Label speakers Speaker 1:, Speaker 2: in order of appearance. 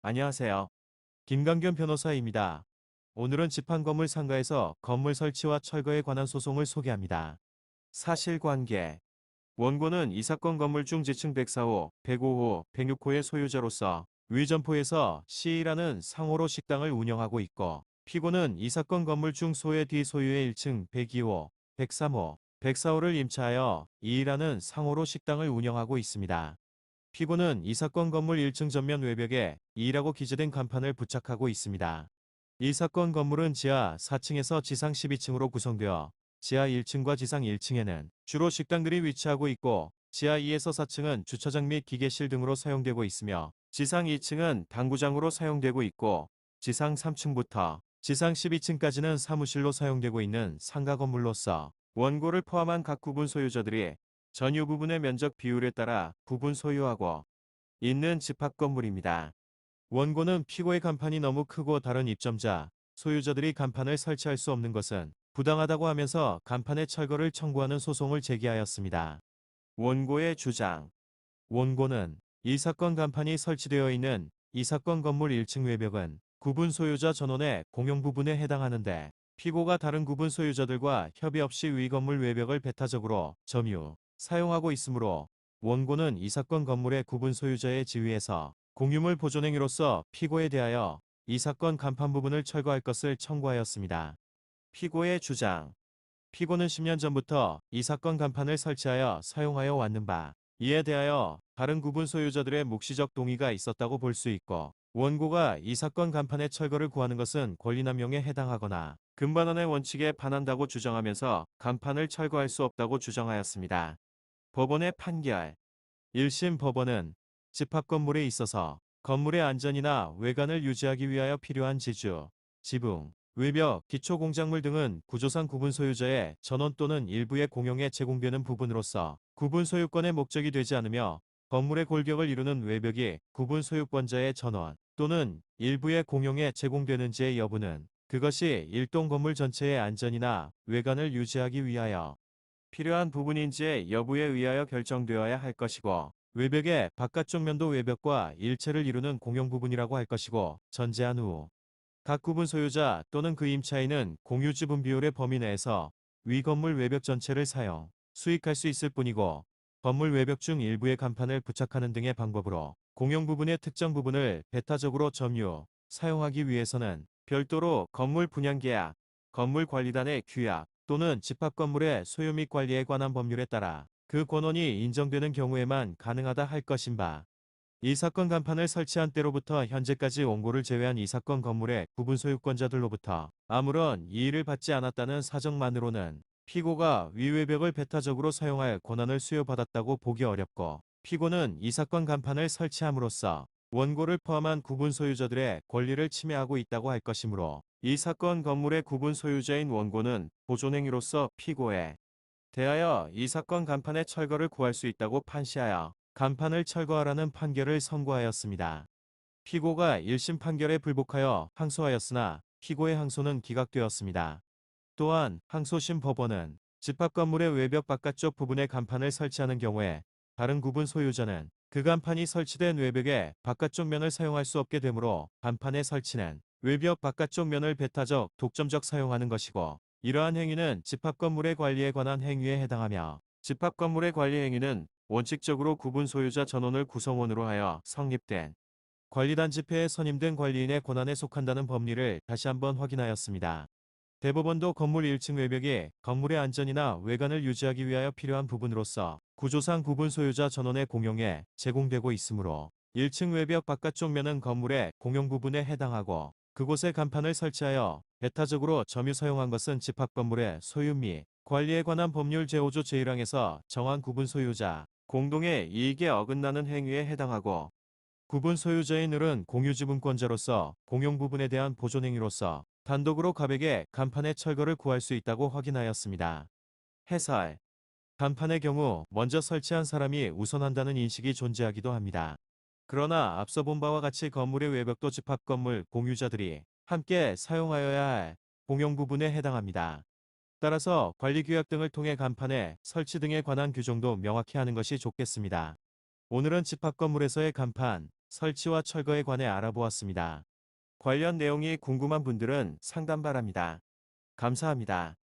Speaker 1: 안녕하세요. 김강균 변호사입니다. 오늘은 지판건물 상가에서 건물 설치와 철거에 관한 소송을 소개합니다. 사실관계. 원고는 이 사건 건물 중 지층 104호, 105호, 106호의 소유자로서 위점포에서 C라는 상호로 식당을 운영하고 있고, 피고는 이 사건 건물 중 소의 D 소유의 1층 102호, 103호, 104호를 임차하여 E라는 상호로 식당을 운영하고 있습니다. 피고는 이 사건 건물 1층 전면 외벽에 E라고 기재된 간판을 부착하고 있습니다. 이 사건 건물은 지하 4층에서 지상 12층으로 구성되어 지하 1층과 지상 1층에는 주로 식당들이 위치하고 있고, 지하 2에서 4층은 주차장 및 기계실 등으로 사용되고 있으며, 지상 2층은 당구장으로 사용되고 있고, 지상 3층부터 지상 12층까지는 사무실로 사용되고 있는 상가 건물로서 원고를 포함한 각 구분 소유자들이 전유 부분의 면적 비율에 따라 부분 소유하고 있는 집합 건물입니다. 원고는 피고의 간판이 너무 크고 다른 입점자, 소유자들이 간판을 설치할 수 없는 것은 부당하다고 하면서 간판의 철거를 청구하는 소송을 제기하였습니다. 원고의 주장. 원고는 이 사건 간판이 설치되어 있는 이 사건 건물 1층 외벽은 구분 소유자 전원의 공용 부분에 해당하는데, 피고가 다른 구분 소유자들과 협의 없이 위 건물 외벽을 배타적으로 점유, 사용하고 있으므로 원고는 이 사건 건물의 구분 소유자의 지위에서 공유물 보존행위로서 피고에 대하여 이 사건 간판 부분을 철거할 것을 청구하였습니다. 피고의 주장. 피고는 10년 전부터 이 사건 간판을 설치하여 사용하여 왔는 바, 이에 대하여 다른 구분 소유자들의 묵시적 동의가 있었다고 볼 수 있고, 원고가 이 사건 간판의 철거를 구하는 것은 권리남용에 해당하거나 금반원의 원칙에 반한다고 주장하면서 간판을 철거할 수 없다고 주장하였습니다. 법원의 판결. 1심 법원은 집합 건물에 있어서 건물의 안전이나 외관을 유지하기 위하여 필요한 지주, 지붕, 외벽, 기초공작물 등은 구조상 구분 소유자의 전원 또는 일부의 공용에 제공되는 부분으로서 구분 소유권의 목적이 되지 않으며, 건물의 골격을 이루는 외벽이 구분 소유권자의 전원 또는 일부의 공용에 제공되는지의 여부는 그것이 일동 건물 전체의 안전이나 외관을 유지하기 위하여 필요한 부분인지의 여부에 의하여 결정되어야 할 것이고, 외벽의 바깥쪽 면도 외벽과 일체를 이루는 공용 부분이라고 할 것이고, 전제한 후 각 구분 소유자 또는 그 임차인은 공유 지분 비율의 범위 내에서 위 건물 외벽 전체를 사용, 수익할 수 있을 뿐이고, 건물 외벽 중 일부의 간판을 부착하는 등의 방법으로 공용 부분의 특정 부분을 배타적으로 점유, 사용하기 위해서는 별도로 건물 분양 계약, 건물 관리단의 규약 또는 집합 건물의 소유 및 관리에 관한 법률에 따라 그 권한이 인정되는 경우에만 가능하다 할 것인 바, 이 사건 간판을 설치한 때로부터 현재까지 원고를 제외한 이 사건 건물의 구분 소유권자들로부터 아무런 이의를 받지 않았다는 사정만으로는 피고가 위외벽을 배타적으로 사용할 권한을 수여받았다고 보기 어렵고, 피고는 이 사건 간판을 설치함으로써 원고를 포함한 구분 소유자들의 권리를 침해하고 있다고 할 것이므로, 이 사건 건물의 구분 소유자인 원고는 보존행위로서 피고에 대하여 이 사건 간판의 철거를 구할 수 있다고 판시하여 간판을 철거하라는 판결을 선고하였습니다. 피고가 1심 판결에 불복하여 항소하였으나 피고의 항소는 기각되었습니다. 또한 항소심 법원은 집합 건물의 외벽 바깥쪽 부분에 간판을 설치하는 경우에 다른 구분 소유자는 그 간판이 설치된 외벽의 바깥쪽 면을 사용할 수 없게 되므로, 간판의 설치는 외벽 바깥쪽 면을 배타적, 독점적 사용하는 것이고, 이러한 행위는 집합 건물의 관리에 관한 행위에 해당하며, 집합 건물의 관리 행위는 원칙적으로 구분 소유자 전원을 구성원으로 하여 성립된 관리단 집회에 선임된 관리인의 권한에 속한다는 법리를 다시 한번 확인하였습니다. 대법원도 건물 1층 외벽이 건물의 안전이나 외관을 유지하기 위하여 필요한 부분으로서 구조상 구분 소유자 전원의 공용에 제공되고 있으므로 1층 외벽 바깥쪽 면은 건물의 공용 부분에 해당하고, 그곳에 간판을 설치하여 배타적으로 점유 사용한 것은 집합 건물의 소유 및 관리에 관한 법률 제5조 제1항에서 정한 구분 소유자 공동의 이익에 어긋나는 행위에 해당하고, 구분 소유자의 늘은 공유지분권자로서 공용 부분에 대한 보존행위로서 단독으로 가백의 간판의 철거를 구할 수 있다고 확인하였습니다. 해설. 간판의 경우 먼저 설치한 사람이 우선한다는 인식이 존재하기도 합니다. 그러나 앞서 본 바와 같이 건물의 외벽도 집합 건물 공유자들이 함께 사용하여야 할 공용 부분에 해당합니다. 따라서 관리규약 등을 통해 간판의 설치 등에 관한 규정도 명확히 하는 것이 좋겠습니다. 오늘은 집합 건물에서의 간판, 설치와 철거에 관해 알아보았습니다. 관련 내용이 궁금한 분들은 상담 바랍니다. 감사합니다.